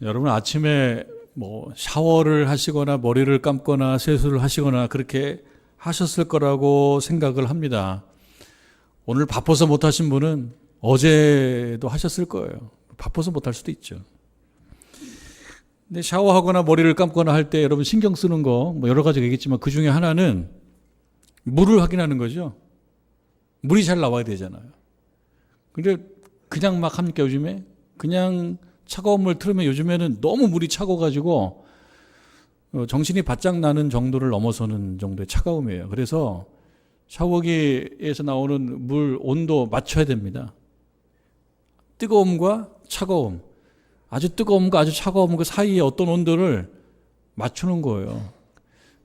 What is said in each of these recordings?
여러분 아침에 뭐 샤워를 하시거나 머리를 감거나 세수를 하시거나 그렇게 하셨을 거라고 생각을 합니다. 오늘 바빠서 못 하신 분은 어제도 하셨을 거예요. 바빠서 못 할 수도 있죠. 근데 샤워하거나 머리를 감거나 할 때 여러분 신경 쓰는 거 뭐 여러 가지가 있겠지만 그 중에 하나는 물을 확인하는 거죠. 물이 잘 나와야 되잖아요. 근데 그냥 막 합니까 요즘에? 그냥 차가운 물 틀으면 요즘에는 너무 물이 차가워가지고 정신이 바짝 나는 정도를 넘어서는 정도의 차가움이에요. 그래서 샤워기에서 나오는 물 온도 맞춰야 됩니다. 뜨거움과 차가움, 아주 뜨거움과 아주 차가움 그 사이에 어떤 온도를 맞추는 거예요.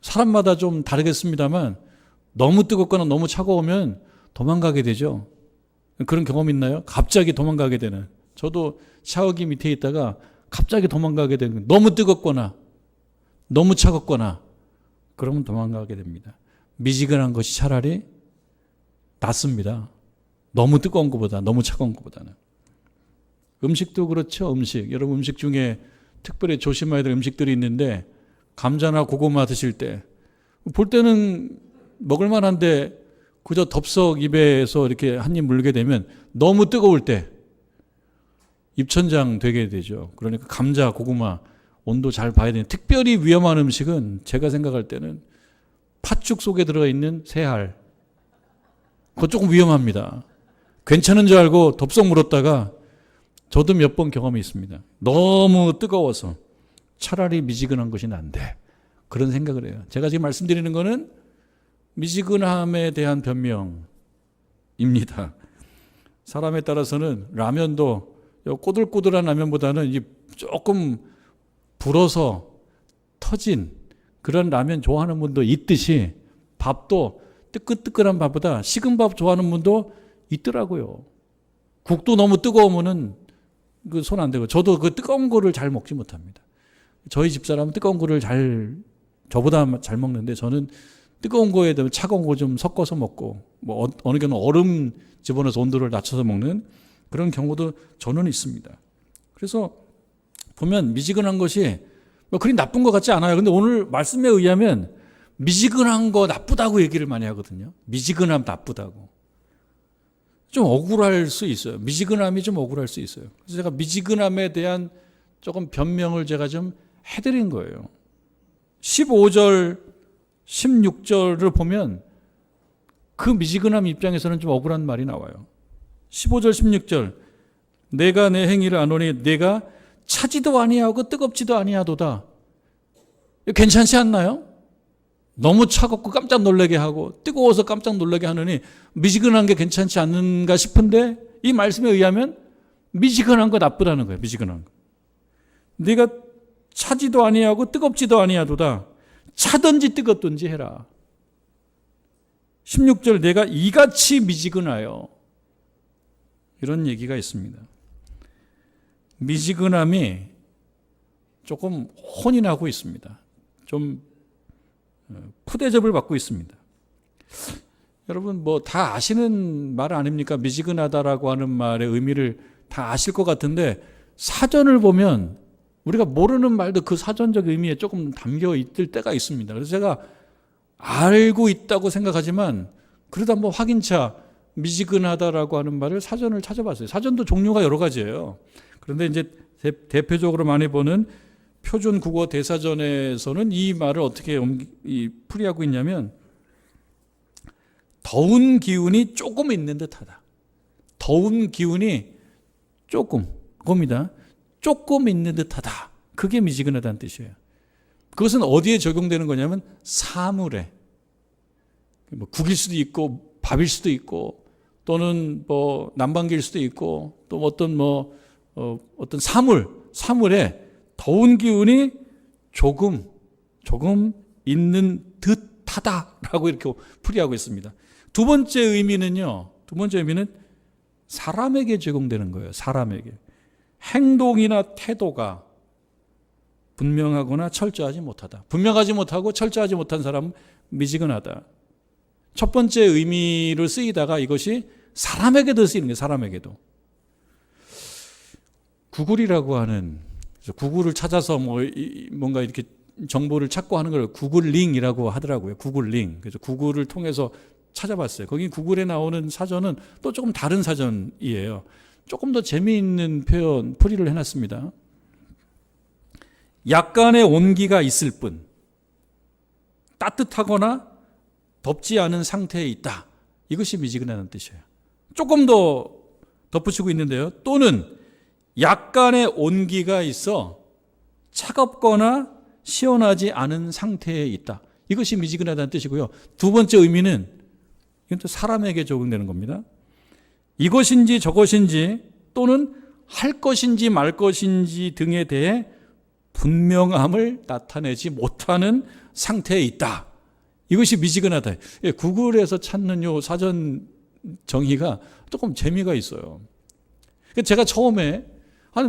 사람마다 좀 다르겠습니다만 너무 뜨겁거나 너무 차가우면 도망가게 되죠. 그런 경험 있나요? 갑자기 도망가게 되는. 저도 샤워기 밑에 있다가 갑자기 도망가게 되는 거예요. 너무 뜨겁거나 너무 차갑거나 그러면 도망가게 됩니다. 미지근한 것이 차라리 낫습니다. 너무 뜨거운 것보다 너무 차가운 것보다는. 음식도 그렇죠. 음식. 여러분 음식 중에 특별히 조심해야 될 음식들이 있는데 감자나 고구마 드실 때 볼 때는 먹을 만한데 그저 덥석 입에서 이렇게 한 입 물게 되면 너무 뜨거울 때 입천장 되게 되죠. 그러니까 감자, 고구마 온도 잘 봐야 되는. 특별히 위험한 음식은 제가 생각할 때는 팥죽 속에 들어가 있는 새알. 그거 조금 위험합니다. 괜찮은 줄 알고 덥석 물었다가 저도 몇 번 경험이 있습니다. 너무 뜨거워서 차라리 미지근한 것이 난데 그런 생각을 해요. 제가 지금 말씀드리는 거는 미지근함에 대한 변명입니다. 사람에 따라서는 라면도 꼬들꼬들한 라면보다는 조금 불어서 터진 그런 라면 좋아하는 분도 있듯이 밥도 뜨끈뜨끈한 밥보다 식은 밥 좋아하는 분도 있더라고요. 국도 너무 뜨거우면은 그 손 안 대고 저도 그 뜨거운 거를 잘 먹지 못합니다. 저희 집사람은 뜨거운 거를 저보다 잘 먹는데 저는 뜨거운 거에 대해 차가운 거 좀 섞어서 먹고 뭐 어느 경우는 얼음 집어넣어서 온도를 낮춰서 먹는 그런 경우도 저는 있습니다. 그래서 보면 미지근한 것이 뭐 그리 나쁜 것 같지 않아요. 근데 오늘 말씀에 의하면 미지근한 거 나쁘다고 얘기를 많이 하거든요. 미지근함 나쁘다고. 좀 억울할 수 있어요. 미지근함이 좀 억울할 수 있어요. 그래서 제가 미지근함에 대한 조금 변명을 제가 좀 해드린 거예요. 15절, 16절을 보면 그 미지근함 입장에서는 좀 억울한 말이 나와요. 15절, 16절 내가 내 행위를 아노니 내가 차지도 아니하고 뜨겁지도 아니하도다. 괜찮지 않나요? 너무 차갑고 깜짝 놀라게 하고 뜨거워서 깜짝 놀라게 하느니 미지근한 게 괜찮지 않는가 싶은데 이 말씀에 의하면 미지근한 거 나쁘다는 거예요. 미지근한 거. 네가 차지도 아니하고 뜨겁지도 아니하도다. 차든지 뜨겁든지 해라. 16절 내가 이같이 미지근하여 이런 얘기가 있습니다. 미지근함이 조금 혼이 나고 있습니다. 좀 푸대접을 받고 있습니다. 여러분 뭐 다 아시는 말 아닙니까? 미지근하다라고 하는 말의 의미를 다 아실 것 같은데 사전을 보면 우리가 모르는 말도 그 사전적 의미에 조금 담겨 있을 때가 있습니다. 그래서 제가 알고 있다고 생각하지만 그래도 한번 확인차 미지근하다라고 하는 말을 사전을 찾아봤어요. 사전도 종류가 여러 가지예요. 그런데 이제 대표적으로 많이 보는 표준 국어 대사전에서는 이 말을 어떻게 풀이하고 있냐면 더운 기운이 조금 있는 듯하다. 더운 기운이 조금 겁니다. 조금 있는 듯하다. 그게 미지근하다는 뜻이에요. 그것은 어디에 적용되는 거냐면 사물에 뭐 국일 수도 있고 밥일 수도 있고 또는 뭐 난방기일 수도 있고 또 어떤 어떤 사물에 더운 기운이 조금 있는 듯하다라고 이렇게 풀이하고 있습니다. 두 번째 의미는 사람에게 적용되는 거예요. 사람에게. 행동이나 태도가 분명하거나 철저하지 못하다. 분명하지 못하고 철저하지 못한 사람은 미지근하다. 첫 번째 의미를 쓰이다가 이것이 사람에게도 쓰이는 거예요. 사람에게도. 구글이라고 하는 그래서 구글을 찾아서 뭔가 이렇게 정보를 찾고 하는 걸 구글링이라고 하더라고요. 구글링. 그래서 구글을 통해서 찾아봤어요. 거기 구글에 나오는 사전은 또 조금 다른 사전이에요. 조금 더 재미있는 표현, 풀이를 해놨습니다. 약간의 온기가 있을 뿐, 따뜻하거나 덥지 않은 상태에 있다. 이것이 미지근하다는 뜻이에요. 조금 더 덧붙이고 있는데요. 또는 약간의 온기가 있어 차갑거나 시원하지 않은 상태에 있다. 이것이 미지근하다는 뜻이고요. 두 번째 의미는 이건 또 사람에게 적용되는 겁니다. 이것인지 저것인지 또는 할 것인지 말 것인지 등에 대해 분명함을 나타내지 못하는 상태에 있다. 이것이 미지근하다. 구글에서 찾는 요 사전 정의가 조금 재미가 있어요. 제가 처음에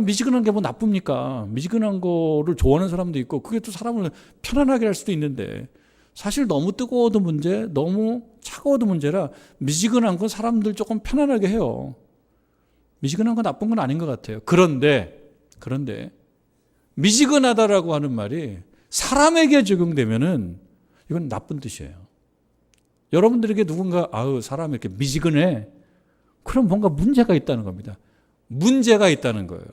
미지근한 게 뭐 나쁩니까? 미지근한 거를 좋아하는 사람도 있고 그게 또 사람을 편안하게 할 수도 있는데 사실 너무 뜨거워도 문제, 너무 차가워도 문제라 미지근한 건 사람들 조금 편안하게 해요. 미지근한 건 나쁜 건 아닌 것 같아요. 그런데 미지근하다라고 하는 말이 사람에게 적용되면은 이건 나쁜 뜻이에요. 여러분들에게 누군가 사람이 이렇게 미지근해. 그럼 뭔가 문제가 있다는 겁니다. 문제가 있다는 거예요.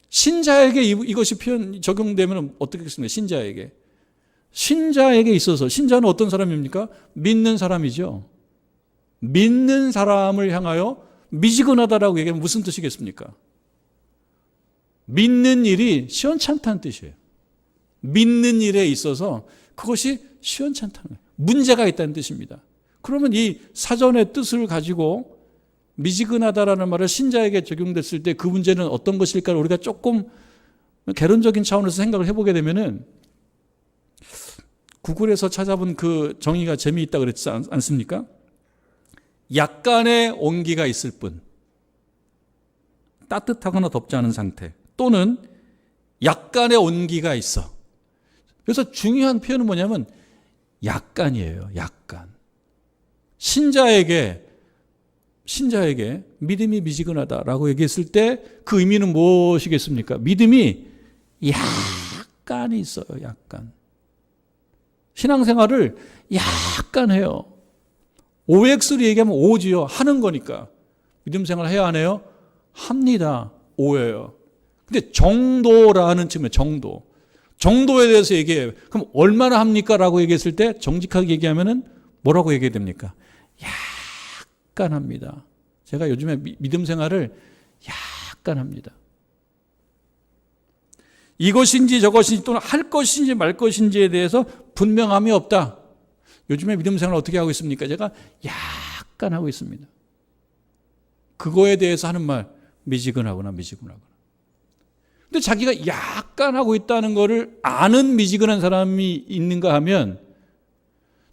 신자에게 이것이 적용되면 어떻게 하겠습니까? 신자에게 있어서 신자는 어떤 사람입니까? 믿는 사람이죠. 믿는 사람을 향하여 미지근하다라고 얘기하면 무슨 뜻이겠습니까? 믿는 일이 시원찮다는 뜻이에요. 믿는 일에 있어서 그것이 시원찮다는 거예요. 문제가 있다는 뜻입니다. 그러면 이 사전의 뜻을 가지고 미지근하다라는 말을 신자에게 적용됐을 때 그 문제는 어떤 것일까를 우리가 조금 개론적인 차원에서 생각을 해보게 되면은 구글에서 찾아본 그 정의가 재미있다 그랬지 않습니까? 약간의 온기가 있을 뿐, 따뜻하거나 덥지 않은 상태, 또는 약간의 온기가 있어. 그래서 중요한 표현은 뭐냐면 약간이에요. 약간. 신자에게 믿음이 미지근하다라고 얘기했을 때 그 의미는 무엇이겠습니까? 믿음이 약간 있어요. 약간. 신앙생활을 약간 해요. OX로 얘기하면 오지요. 하는 거니까. 믿음 생활 해야 하네요? 합니다. 오예요. 근데 정도라는 측면, 정도에 대해서 얘기해요. 그럼 얼마나 합니까? 라고 얘기했을 때 정직하게 얘기하면은 뭐라고 얘기해야 됩니까? 약간 합니다. 제가 요즘에 믿음 생활을 약간 합니다. 이것인지 저것인지 또는 할 것인지 말 것인지에 대해서 분명함이 없다. 요즘에 믿음 생활을 어떻게 하고 있습니까? 제가 약간 하고 있습니다. 그거에 대해서 하는 말 미지근하거나. 근데 자기가 약간 하고 있다는 거를 아는 미지근한 사람이 있는가 하면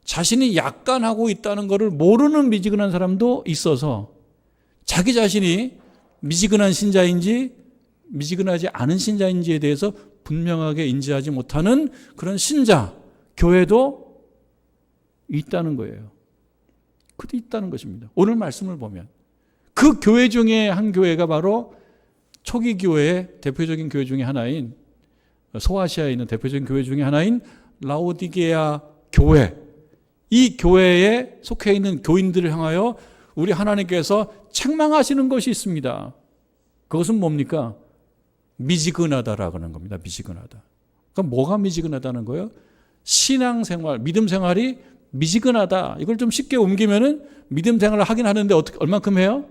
자신이 약간 하고 있다는 거를 모르는 미지근한 사람도 있어서 자기 자신이 미지근한 신자인지 미지근하지 않은 신자인지에 대해서 분명하게 인지하지 못하는 그런 신자, 교회도 있다는 거예요. 그도 있다는 것입니다. 오늘 말씀을 보면 그 교회 중에 한 교회가 바로 초기 교회의 대표적인 교회 중에 하나인 소아시아에 있는 대표적인 교회 중에 하나인 라오디게아 교회, 이 교회에 속해 있는 교인들을 향하여 우리 하나님께서 책망하시는 것이 있습니다. 그것은 뭡니까? 미지근하다라고 하는 겁니다. 미지근하다. 그럼 뭐가 미지근하다는 거예요? 신앙생활, 믿음 생활이 미지근하다. 이걸 좀 쉽게 옮기면은 믿음 생활을 하긴 하는데 얼만큼 해요?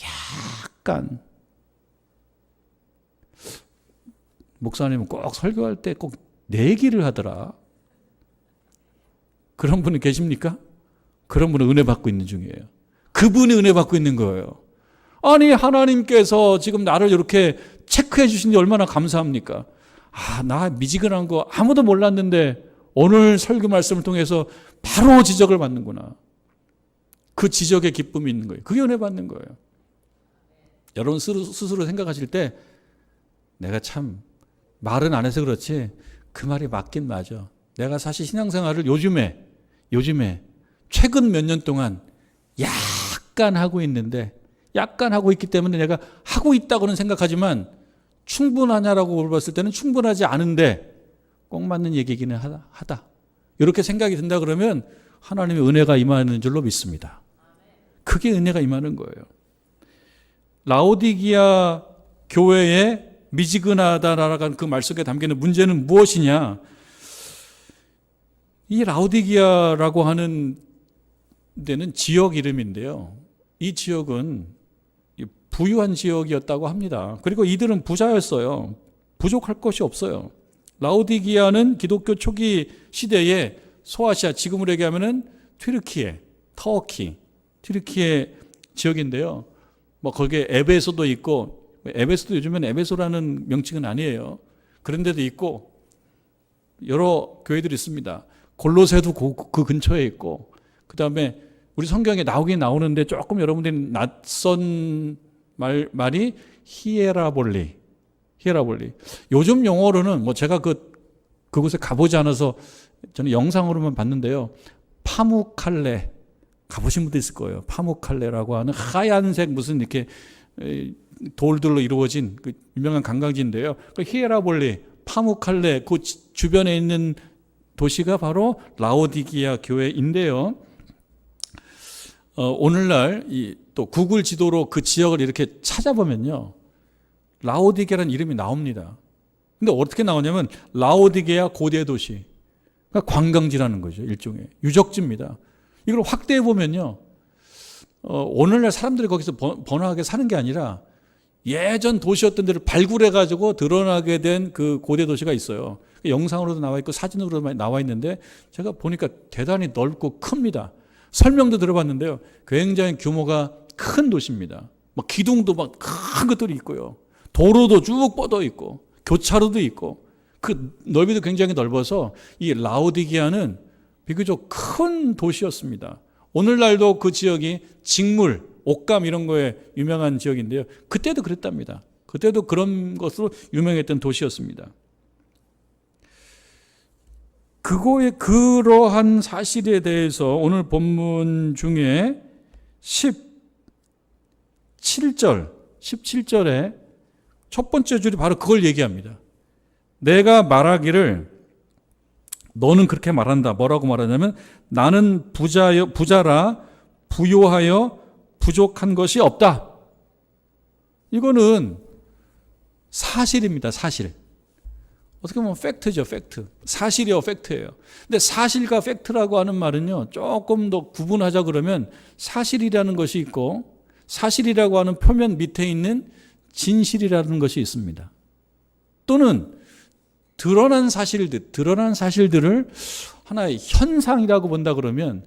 약간. 목사님은 꼭 설교할 때 꼭 내기를 하더라. 그런 분이 계십니까? 그런 분은 은혜 받고 있는 중이에요. 그분이 은혜 받고 있는 거예요. 아니 하나님께서 지금 나를 이렇게 체크해 주시니 얼마나 감사합니까? 나 미지근한 거 아무도 몰랐는데 오늘 설교 말씀을 통해서 바로 지적을 받는구나. 그 지적의 기쁨이 있는 거예요. 그게 은혜 받는 거예요. 여러분 스스로 생각하실 때 내가 참 말은 안 해서 그렇지 그 말이 맞긴 맞아. 내가 사실 신앙생활을 요즘에 최근 몇 년 동안 약간 하고 있는데 약간 하고 있기 때문에 내가 하고 있다고는 생각하지만 충분하냐라고 물어봤을 때는 충분하지 않은데 꼭 맞는 얘기기는 하다. 이렇게 생각이 든다 그러면 하나님의 은혜가 임하는 줄로 믿습니다. 그게 은혜가 임하는 거예요. 라오디기아 교회에 미지근하다라는 그 말 속에 담기는 문제는 무엇이냐? 이 라오디기아라고 하는 데는 지역 이름인데요. 이 지역은 부유한 지역이었다고 합니다. 그리고 이들은 부자였어요. 부족할 것이 없어요. 라오디기아는 기독교 초기 시대에 소아시아, 지금으로 얘기하면은 튀르키예, 터키, 튀르키예 지역인데요. 뭐 거기에 에베소도 있고, 에베소도 요즘엔 에베소라는 명칭은 아니에요. 그런 데도 있고 여러 교회들이 있습니다. 골로새도 그 근처에 있고, 그 다음에 우리 성경에 나오긴 나오는데 조금 여러분들이 낯선 말이 히에라볼리. 요즘 용어로는 뭐 제가 그곳에 가보지 않아서 저는 영상으로만 봤는데요. 파무칼레. 가보신 분도 있을 거예요. 파무칼레라고 하는 하얀색 무슨 이렇게 돌들로 이루어진 그 유명한 관광지인데요. 그 히에라볼리, 파무칼레 그 주변에 있는 도시가 바로 라오디기아 교회인데요. 오늘날 또 구글 지도로 그 지역을 이렇게 찾아보면요, 라오디게라는 이름이 나옵니다. 근데 어떻게 나오냐면 라오디게아 고대 도시, 그러니까 관광지라는 거죠. 일종의 유적지입니다. 이걸 확대해 보면요, 오늘날 사람들이 거기서 번화하게 사는 게 아니라 예전 도시였던 데를 발굴해 가지고 드러나게 된 그 고대 도시가 있어요. 영상으로도 나와 있고 사진으로도 나와 있는데 제가 보니까 대단히 넓고 큽니다. 설명도 들어봤는데요, 굉장히 규모가 큰 도시입니다. 막 기둥도 막 큰 것들이 있고요, 도로도 쭉 뻗어 있고 교차로도 있고, 그 넓이도 굉장히 넓어서 이 라오디기아는 비교적 큰 도시였습니다. 오늘날도 그 지역이 직물, 옷감 이런 거에 유명한 지역인데요, 그때도 그랬답니다. 그때도 그런 것으로 유명했던 도시였습니다. 그러한 사실에 대해서 오늘 본문 중에 17절에 첫 번째 줄이 바로 그걸 얘기합니다. 내가 말하기를 너는 그렇게 말한다. 뭐라고 말하냐면 나는 부자라 부요하여 부족한 것이 없다. 이거는 사실입니다. 사실. 어떻게 보면 팩트죠. 팩트. 사실이요 팩트예요. 근데 사실과 팩트라고 하는 말은요, 조금 더 구분하자 그러면 사실이라는 것이 있고 사실이라고 하는 표면 밑에 있는 진실이라는 것이 있습니다. 또는 드러난 사실들을 하나의 현상이라고 본다 그러면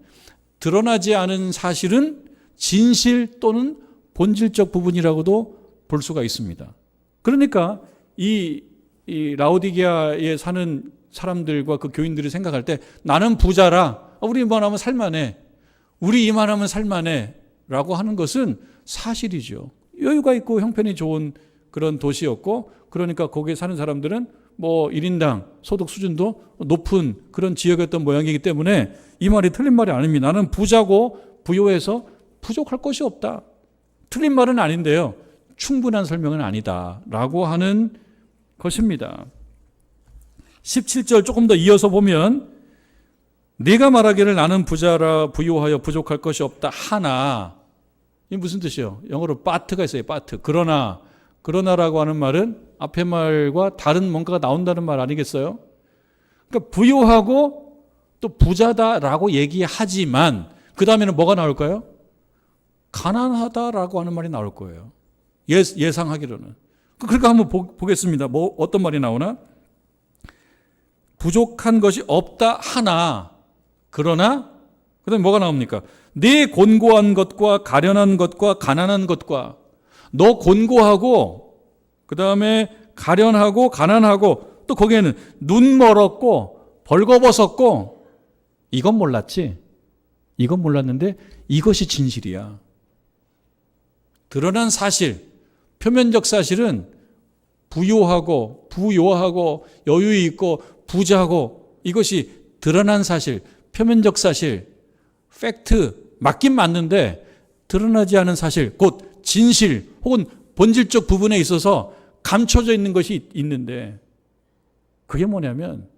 드러나지 않은 사실은 진실 또는 본질적 부분이라고도 볼 수가 있습니다. 그러니까 이 라오디게아에 사는 사람들과 그 교인들이 생각할 때 나는 부자라, 우리 이만하면 살만해, 우리 이만하면 살만해 라고 하는 것은 사실이죠. 여유가 있고 형편이 좋은 그런 도시였고, 그러니까 거기에 사는 사람들은 뭐 1인당 소득 수준도 높은 그런 지역이었던 모양이기 때문에 이 말이 틀린 말이 아닙니다. 나는 부자고 부요해서 부족할 것이 없다. 틀린 말은 아닌데요, 충분한 설명은 아니다 라고 하는 것입니다. 17절 조금 더 이어서 보면 네가 말하기를 나는 부자라 부요하여 부족할 것이 없다 하나, 이게 무슨 뜻이에요? 영어로 but가 있어요. but. 그러나라고 하는 말은 앞에 말과 다른 뭔가가 나온다는 말 아니겠어요? 그러니까 부요하고 또 부자다라고 얘기하지만 그 다음에는 뭐가 나올까요? 가난하다라고 하는 말이 나올 거예요. 예상하기로는. 그러니까 한번 보겠습니다. 뭐 어떤 말이 나오나? 부족한 것이 없다 하나, 그러나 그 다음에 뭐가 나옵니까? 네 곤고한 것과 가련한 것과 가난한 것과, 너 곤고하고 그 다음에 가련하고 가난하고 또 거기에는 눈 멀었고 벌거벗었고, 이건 몰랐지? 이건 몰랐는데 이것이 진실이야. 드러난 사실, 표면적 사실은 부요하고 여유 있고 부자고, 이것이 드러난 사실, 표면적 사실, 팩트 맞긴 맞는데 드러나지 않은 사실, 곧 진실 혹은 본질적 부분에 있어서 감춰져 있는 것이 있는데 그게 뭐냐면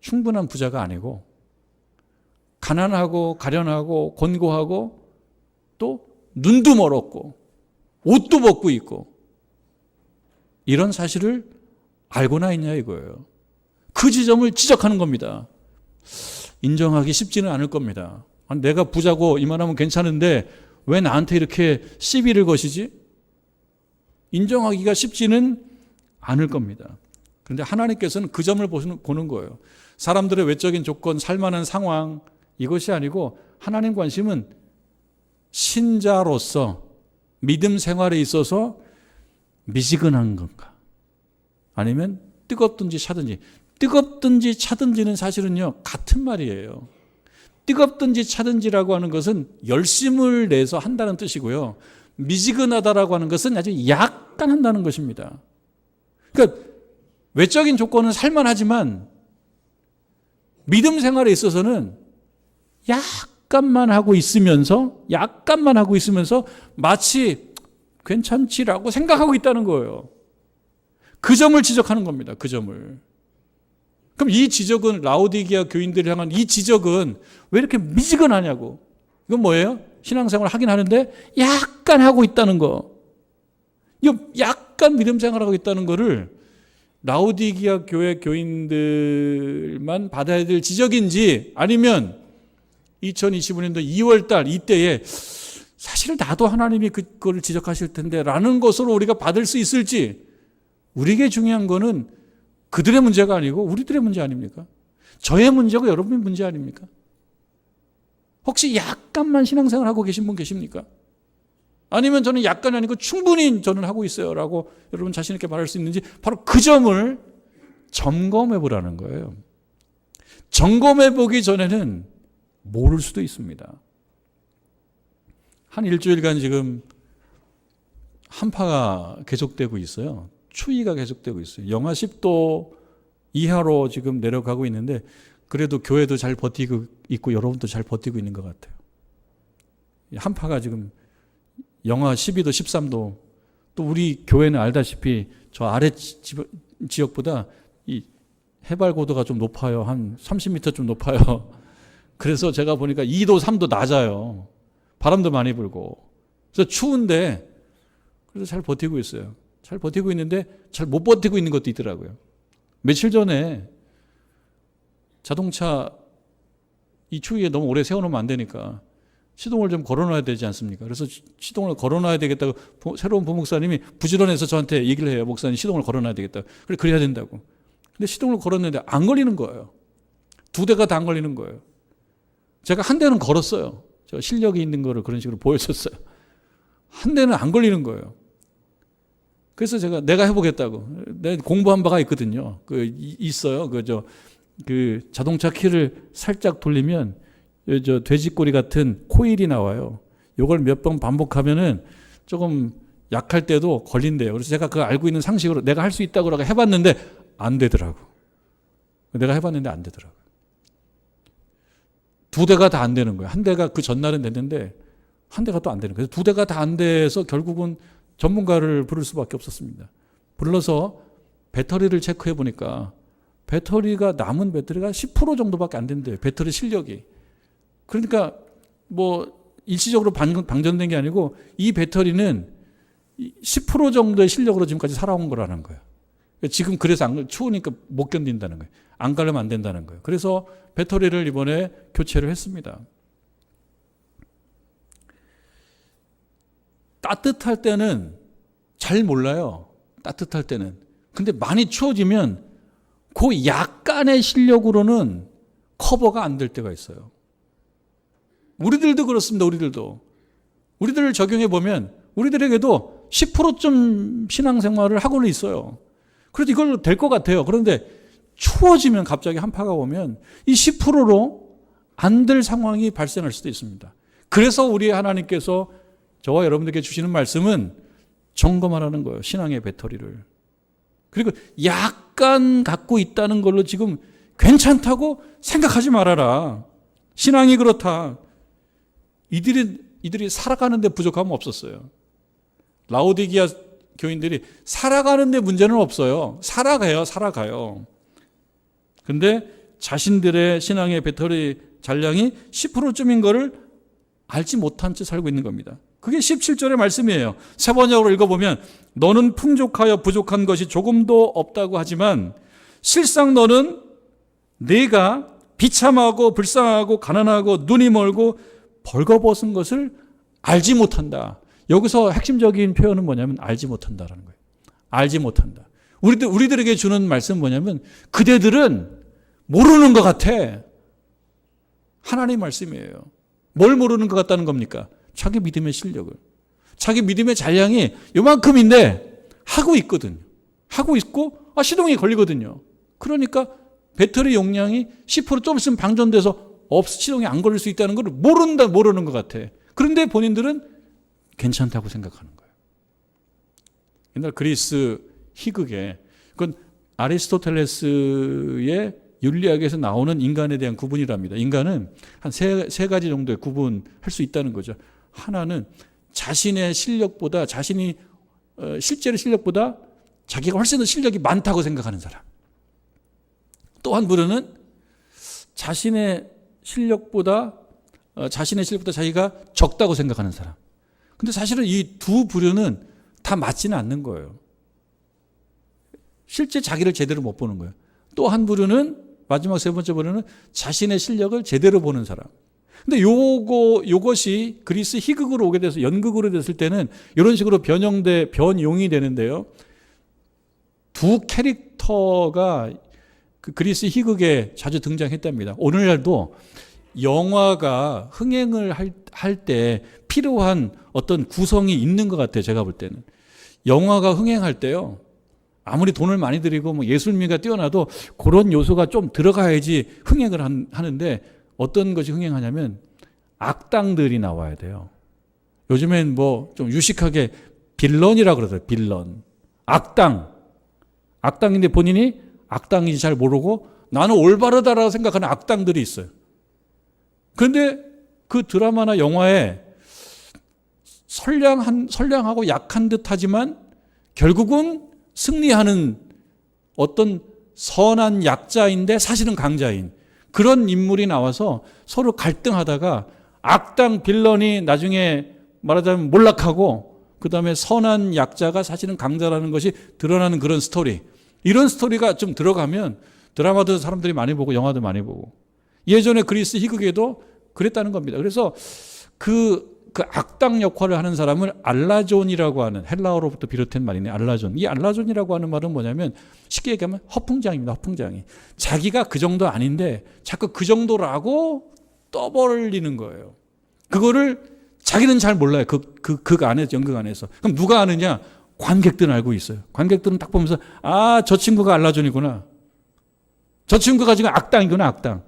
충분한 부자가 아니고 가난하고 가련하고 곤고하고 또 눈도 멀었고 옷도 벗고 있고 이런 사실을 알고나 있냐 이거예요. 그 지점을 지적하는 겁니다. 인정하기 쉽지는 않을 겁니다. 내가 부자고 이만하면 괜찮은데 왜 나한테 이렇게 시비를 거시지? 인정하기가 쉽지는 않을 겁니다. 그런데 하나님께서는 그 점을 보는 거예요. 사람들의 외적인 조건, 살만한 상황 이것이 아니고 하나님 관심은 신자로서 믿음 생활에 있어서 미지근한 건가? 아니면 뜨겁든지 차든지. 뜨겁든지 차든지는 사실은요 같은 말이에요. 뜨겁든지 차든지라고 하는 것은 열심을 내서 한다는 뜻이고요. 미지근하다라고 하는 것은 아주 약간 한다는 것입니다. 그러니까 외적인 조건은 살만하지만 믿음 생활에 있어서는 약간만 하고 있으면서 마치 괜찮지라고 생각하고 있다는 거예요. 그 점을 지적하는 겁니다. 그 점을. 그럼 이 지적은 라오디게아 교인들을 향한 이 지적은 왜 이렇게 미지근하냐고. 이건 뭐예요? 신앙생활을 하긴 하는데 약간 하고 있다는 거. 이거 약간 믿음 생활하고 있다는 거를 라오디게아 교회 교인들만 받아야 될 지적인지 아니면 2025년도 2월 달 이때에 사실 나도 하나님이 그거를 지적하실 텐데 라는 것으로 우리가 받을 수 있을지 우리에게 중요한 거는 그들의 문제가 아니고 우리들의 문제 아닙니까? 저의 문제고 여러분의 문제 아닙니까? 혹시 약간만 신앙생활 하고 계신 분 계십니까? 아니면 저는 약간이 아니고 충분히 저는 하고 있어요 라고 여러분 자신 있게 말할 수 있는지 바로 그 점을 점검해 보라는 거예요. 점검해 보기 전에는 모를 수도 있습니다. 한 일주일간 지금 한파가 계속되고 있어요. 추위가 계속되고 있어요. 영하 10도 이하로 지금 내려가고 있는데 그래도 교회도 잘 버티고 있고 여러분도 잘 버티고 있는 것 같아요. 한파가 지금 영하 12도, 13도 또 우리 교회는 알다시피 저 아래 지역보다 이 해발 고도가 좀 높아요. 한 30m 좀 높아요. 그래서 제가 보니까 2도, 3도 낮아요. 바람도 많이 불고. 그래서 추운데 그래서 잘 버티고 있어요. 잘 버티고 있는데 잘 못 버티고 있는 것도 있더라고요. 며칠 전에 자동차 이 추위에 너무 오래 세워놓으면 안 되니까 시동을 좀 걸어놔야 되지 않습니까? 그래서 시동을 걸어놔야 되겠다고 새로운 부목사님이 부지런해서 저한테 얘기를 해요. 목사님 시동을 걸어놔야 되겠다고. 그래야 된다고. 근데 시동을 걸었는데 안 걸리는 거예요. 2대가 다 안 걸리는 거예요. 제가 한 대는 걸었어요. 저 실력이 있는 거를 그런 식으로 보여줬어요. 한 대는 안 걸리는 거예요. 그래서 내가 해보겠다고. 내가 공부한 바가 있거든요. 있어요. 그 자동차 키를 살짝 돌리면 저 돼지꼬리 같은 코일이 나와요. 요걸 몇 번 반복하면은 조금 약할 때도 걸린대요. 그래서 제가 그걸 알고 있는 상식으로 내가 할 수 있다고 해봤는데 안 되더라고. 내가 해봤는데 안 되더라고. 2대가 다 안 되는 거예요. 한 대가 그 전날은 됐는데 한 대가 또 안 되는 거예요. 2대가 다 안 돼서 결국은 전문가를 부를 수밖에 없었습니다. 불러서 배터리를 체크해 보니까 남은 배터리가 10% 정도밖에 안 된대요. 배터리 실력이. 그러니까 뭐 일시적으로 방전된 게 아니고 이 배터리는 10% 정도의 실력으로 지금까지 살아온 거라는 거예요. 지금 그래서 추우니까 못 견딘다는 거예요. 안 가려면 안 된다는 거예요. 그래서 배터리를 이번에 교체를 했습니다. 따뜻할 때는 잘 몰라요. 따뜻할 때는. 근데 많이 추워지면 그 약간의 실력으로는 커버가 안 될 때가 있어요. 우리들도 그렇습니다. 우리들을 적용해 보면 우리들에게도 10%좀 신앙생활을 하고는 있어요. 그래도 이걸로 될 것 같아요. 그런데 추워지면 갑자기 한파가 오면 이 10%로 안 될 상황이 발생할 수도 있습니다. 그래서 우리 하나님께서 저와 여러분들께 주시는 말씀은 점검하라는 거예요. 신앙의 배터리를. 그리고 약간 갖고 있다는 걸로 지금 괜찮다고 생각하지 말아라. 신앙이 그렇다. 이들이 이들이 살아가는데 부족함은 없었어요. 라오디게아 교인들이 살아가는데 문제는 없어요. 살아가요. 근데 자신들의 신앙의 배터리 잔량이 10%쯤인 거를 알지 못한 채 살고 있는 겁니다. 그게 17절의 말씀이에요. 세 번역으로 읽어보면 너는 풍족하여 부족한 것이 조금도 없다고 하지만 실상 너는 네가 비참하고 불쌍하고 가난하고 눈이 멀고 벌거벗은 것을 알지 못한다. 여기서 핵심적인 표현은 뭐냐면 알지 못한다라는 거예요. 알지 못한다. 우리들에게 주는 말씀은 뭐냐면 그대들은 모르는 것 같아. 하나님의 말씀이에요. 뭘 모르는 것 같다는 겁니까? 자기 믿음의 실력을. 자기 믿음의 잔량이 요만큼인데 하고 있거든요. 하고 있고 시동이 걸리거든요. 그러니까 배터리 용량이 10% 좀 있으면 방전돼서 시동이 안 걸릴 수 있다는 걸 모르는 것 같아. 그런데 본인들은 괜찮다고 생각하는 거예요. 옛날 그리스 희극에 그건 아리스토텔레스의 윤리학에서 나오는 인간에 대한 구분이랍니다. 인간은 한 세 가지 정도의 구분할 수 있다는 거죠. 하나는 자신의 실력보다 실제의 실력보다 자기가 훨씬 더 실력이 많다고 생각하는 사람. 또 한 부류는 자신의 실력보다 자기가 적다고 생각하는 사람. 근데 사실은 이 두 부류는 다 맞지는 않는 거예요. 실제 자기를 제대로 못 보는 거예요. 또 한 부류는 마지막 세 번째 부류는 자신의 실력을 제대로 보는 사람. 근데 요것이 그리스 희극으로 오게 돼서 연극으로 됐을 때는 이런 식으로 변용이 되는데요. 두 캐릭터가 그 그리스 희극에 자주 등장했답니다. 오늘날도 영화가 흥행을 할 때 필요한 어떤 구성이 있는 것 같아요. 제가 볼 때는. 영화가 흥행할 때요. 아무리 돈을 많이 들이고 뭐 예술미가 뛰어나도 그런 요소가 좀 들어가야지 흥행을 하는데 어떤 것이 흥행하냐면 악당들이 나와야 돼요. 요즘엔 뭐 좀 유식하게 빌런이라고 그러더라고요. 빌런. 악당인데 본인이 악당인지 잘 모르고 나는 올바르다라고 생각하는 악당들이 있어요. 그런데 그 드라마나 영화에 선량하고 약한 듯 하지만 결국은 승리하는 어떤 선한 약자인데 사실은 강자인 그런 인물이 나와서 서로 갈등하다가 악당 빌런이 나중에 말하자면 몰락하고 그 다음에 선한 약자가 사실은 강자라는 것이 드러나는 그런 스토리. 이런 스토리가 좀 들어가면 드라마도 사람들이 많이 보고 영화도 많이 보고 예전에 그리스 희극에도 그랬다는 겁니다. 그래서 그 악당 역할을 하는 사람을 알라존이라고 하는 헬라어로부터 비롯된 말이네. 알라존. 이 알라존이라고 하는 말은 뭐냐면 쉽게 얘기하면 허풍장입니다. 허풍장이. 자기가 그 정도 아닌데 자꾸 그 정도라고 떠벌리는 거예요. 그거를 자기는 잘 몰라요. 극 안에서, 연극 안에서. 그럼 누가 아느냐? 관객들은 알고 있어요. 관객들은 딱 보면서 저 친구가 알라존이구나. 저 친구가 지금 악당이구나. 악당.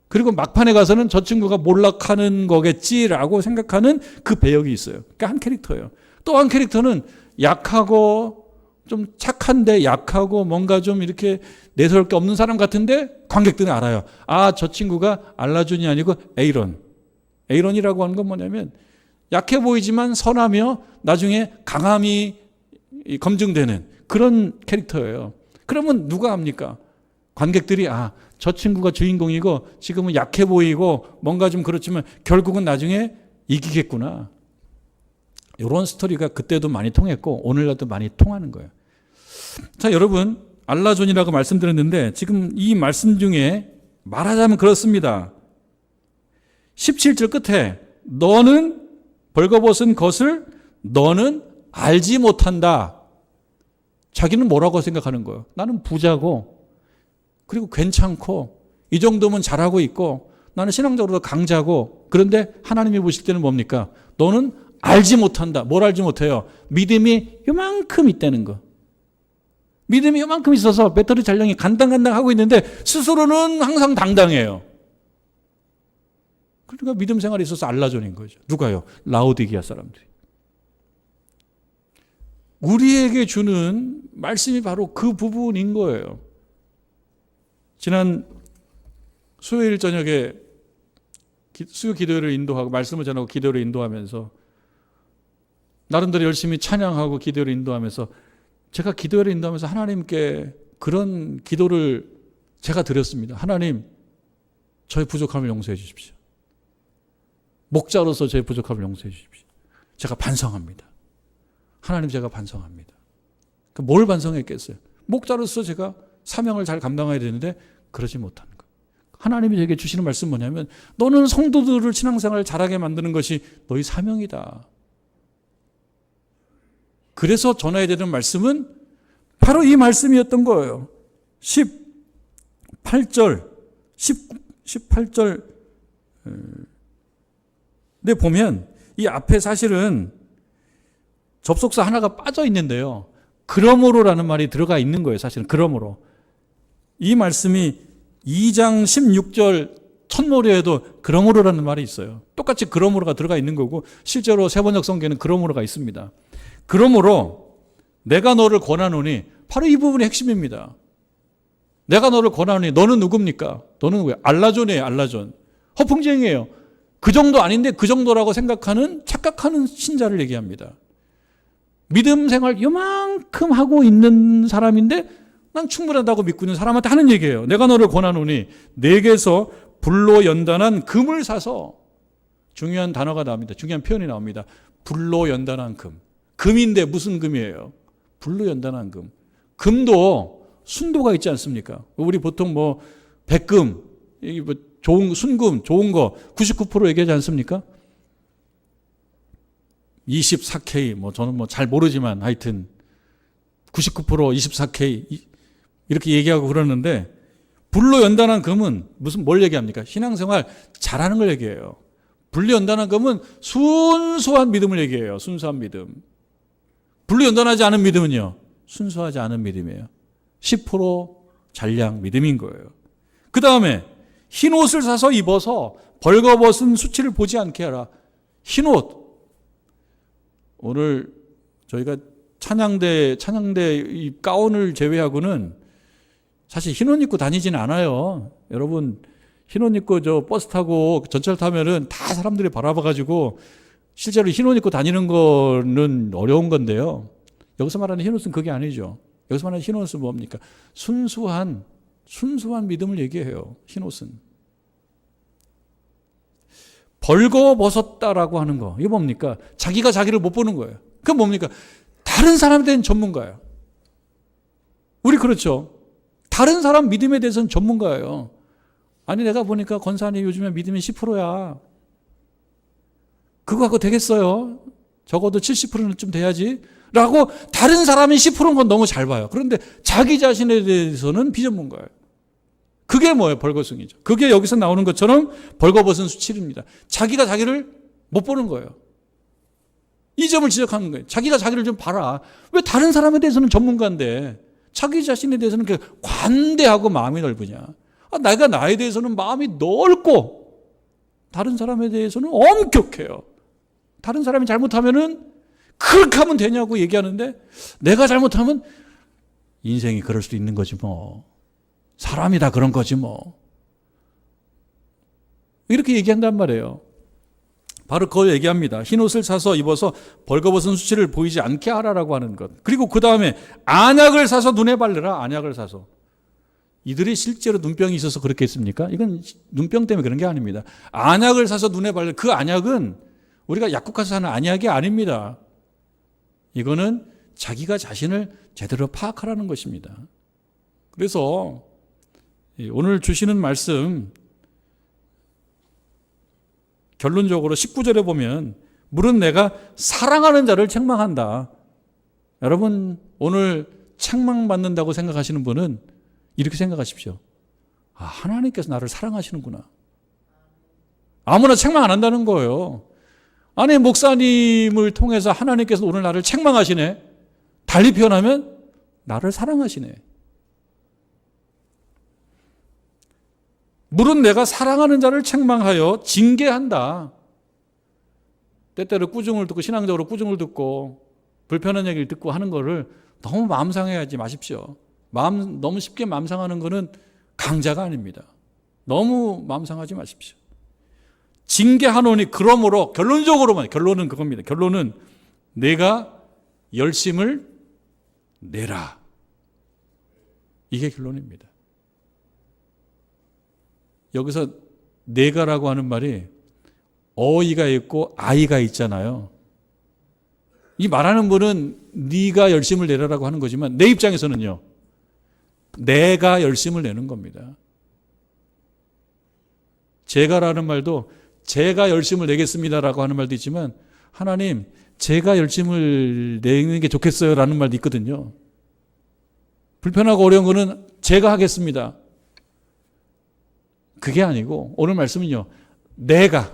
그리고 막판에 가서는 저 친구가 몰락하는 거겠지라고 생각하는 그 배역이 있어요. 그러니까 한 캐릭터예요. 또 한 캐릭터는 약하고 좀 착한데 약하고 뭔가 좀 이렇게 내세울 게 없는 사람 같은데 관객들은 알아요. 저 친구가 알라존이 아니고 에이론이라고 하는 건 뭐냐면 약해 보이지만 선하며 나중에 강함이 검증되는 그런 캐릭터예요. 그러면 누가 합니까? 관객들이 저 친구가 주인공이고 지금은 약해 보이고 뭔가 좀 그렇지만 결국은 나중에 이기겠구나. 이런 스토리가 그때도 많이 통했고 오늘날도 많이 통하는 거예요. 자, 여러분 알라존이라고 말씀드렸는데 지금 이 말씀 중에 말하자면 그렇습니다. 17절 끝에 너는 벌거벗은 것을 너는 알지 못한다. 자기는 뭐라고 생각하는 거예요? 나는 부자고 그리고 괜찮고 이 정도면 잘하고 있고 나는 신앙적으로 강자고 그런데 하나님이 보실 때는 뭡니까? 너는 알지 못한다. 뭘 알지 못해요? 믿음이 요만큼 있다는 거. 믿음이 요만큼 있어서 배터리 잔량이 간당간당 하고 있는데 스스로는 항상 당당해요. 그러니까 믿음 생활에 있어서 알라존인 거죠. 누가요? 라오디게아 사람들이. 우리에게 주는 말씀이 바로 그 부분인 거예요. 지난 수요일 저녁에 수요 기도회를 인도하고 말씀을 전하고 기도를 인도하면서 나름대로 열심히 찬양하고 기도를 인도하면서 제가 기도를 인도하면서 하나님께 그런 기도를 제가 드렸습니다. 하나님, 저의 부족함을 용서해 주십시오. 목자로서 저의 부족함을 용서해 주십시오. 제가 반성합니다. 하나님, 제가 반성합니다. 뭘 반성했겠어요? 목자로서 제가 사명을 잘 감당해야 되는데 그러지 못하는 것. 하나님이 제게 주시는 말씀 뭐냐면 너는 성도들을 신앙생활을 잘하게 만드는 것이 너희 사명이다. 그래서 전해야 되는 말씀은 바로 이 말씀이었던 거예요. 18절 네, 보면 이 앞에 사실은 접속사 하나가 빠져 있는데요. 그러므로라는 말이 들어가 있는 거예요. 사실은 그러므로. 이 말씀이 2장 16절 첫머리에도 그러므로라는 말이 있어요. 똑같이 그러므로가 들어가 있는 거고 실제로 세번역 성경에는 그러므로가 있습니다. 그러므로 내가 너를 권하노니 바로 이 부분이 핵심입니다. 내가 너를 권하노니 너는 누굽니까? 너는 누구야? 알라존이에요. 알라존. 허풍쟁이에요. 그 정도 아닌데 그 정도라고 생각하는 착각하는 신자를 얘기합니다. 믿음 생활 요만큼 하고 있는 사람인데 난 충분하다고 믿고 있는 사람한테 하는 얘기예요. 내가 너를 권하노니 내게서 불로 연단한 금을 사서 중요한 단어가 나옵니다. 중요한 표현이 나옵니다. 불로 연단한 금. 금인데 무슨 금이에요? 불로 연단한 금. 금도 순도가 있지 않습니까? 우리 보통 뭐 백금, 뭐 좋은 순금, 좋은 거 99% 얘기하지 않습니까? 24K, 뭐 저는 뭐 잘 모르지만 하여튼 99% 24K 이렇게 얘기하고 그러는데 불로 연단한 금은 무슨 뭘 얘기합니까? 신앙생활 잘하는 걸 얘기해요. 불로 연단한 금은 순수한 믿음을 얘기해요. 순수한 믿음. 불로 연단하지 않은 믿음은요. 순수하지 않은 믿음이에요. 10% 잔량 믿음인 거예요. 그 다음에 흰 옷을 사서 입어서 벌거벗은 수치를 보지 않게 하라. 흰 옷. 오늘 저희가 찬양대 이 가운을 제외하고는 사실 흰 옷 입고 다니지는 않아요. 여러분 흰 옷 입고 저 버스 타고 전철 타면은 다 사람들이 바라봐가지고 실제로 흰 옷 입고 다니는 거는 어려운 건데요. 여기서 말하는 흰 옷은 그게 아니죠. 여기서 말하는 흰 옷은 뭡니까? 순수한 믿음을 얘기해요. 흰 옷은. 벌거벗었다라고 하는 거. 이게 뭡니까? 자기가 자기를 못 보는 거예요. 그건 뭡니까? 다른 사람에 대한 전문가예요. 우리 그렇죠. 다른 사람 믿음에 대해서는 전문가예요. 아니 내가 보니까 권사님 요즘에 믿음이 10%야. 그거 갖고 되겠어요? 적어도 70%는 좀 돼야지. 라고 다른 사람이 10%인 건 너무 잘 봐요. 그런데 자기 자신에 대해서는 비전문가예요. 그게 뭐예요? 벌거숭이죠. 그게 여기서 나오는 것처럼 벌거벗은 수치입니다. 자기가 자기를 못 보는 거예요. 이 점을 지적하는 거예요. 자기가 자기를 좀 봐라. 왜 다른 사람에 대해서는 전문가인데 자기 자신에 대해서는 관대하고 마음이 넓으냐. 내가 나에 대해서는 마음이 넓고 다른 사람에 대해서는 엄격해요. 다른 사람이 잘못하면은 그렇게 하면 되냐고 얘기하는데 내가 잘못하면 인생이 그럴 수도 있는 거지 뭐. 사람이 다 그런 거지 뭐. 이렇게 얘기한단 말이에요. 바로 그걸 얘기합니다. 흰 옷을 사서 입어서 벌거벗은 수치를 보이지 않게 하라라고 하는 것. 그리고 그 다음에 안약을 사서 눈에 바르라. 안약을 사서. 이들이 실제로 눈병이 있어서 그렇게 했습니까? 이건 눈병 때문에 그런 게 아닙니다. 안약을 사서 눈에 바르라. 그 안약은 우리가 약국 가서 사는 안약이 아닙니다. 이거는 자기가 자신을 제대로 파악하라는 것입니다. 그래서 오늘 주시는 말씀 결론적으로 19절에 보면 물은 내가 사랑하는 자를 책망한다. 여러분 오늘 책망받는다고 생각하시는 분은 이렇게 생각하십시오. 하나님께서 나를 사랑하시는구나. 아무나 책망 안 한다는 거예요. 아니 목사님을 통해서 하나님께서 오늘 나를 책망하시네. 달리 표현하면 나를 사랑하시네. 물은 내가 사랑하는 자를 책망하여 징계한다. 때때로 꾸중을 듣고 신앙적으로 꾸중을 듣고 불편한 얘기를 듣고 하는 거를 너무 마음 상해하지 마십시오. 너무 쉽게 마음 상하는 거는 강자가 아닙니다. 너무 마음 상하지 마십시오. 징계하노니 그러므로 결론은 그겁니다. 결론은 내가 열심을 내라. 이게 결론입니다. 여기서 내가라고 하는 말이 어이가 있고 아이가 있잖아요. 이 말하는 분은 네가 열심을 내라라고 하는 거지만 내 입장에서는요. 내가 열심을 내는 겁니다. 제가라는 말도 제가 열심을 내겠습니다라고 하는 말도 있지만 하나님 제가 열심을 내는 게 좋겠어요 라는 말도 있거든요. 불편하고 어려운 거는 제가 하겠습니다. 그게 아니고 오늘 말씀은요. 내가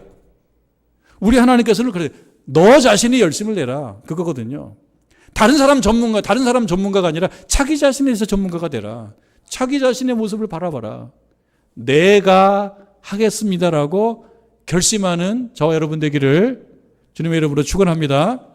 우리 하나님께서는 그래 너 자신이 열심을 내라 그거거든요. 다른 사람 전문가가 아니라 자기 자신에 대해서 전문가가 되라. 자기 자신의 모습을 바라봐라. 내가 하겠습니다라고 결심하는 저와 여러분 되기를 주님의 이름으로 축원합니다.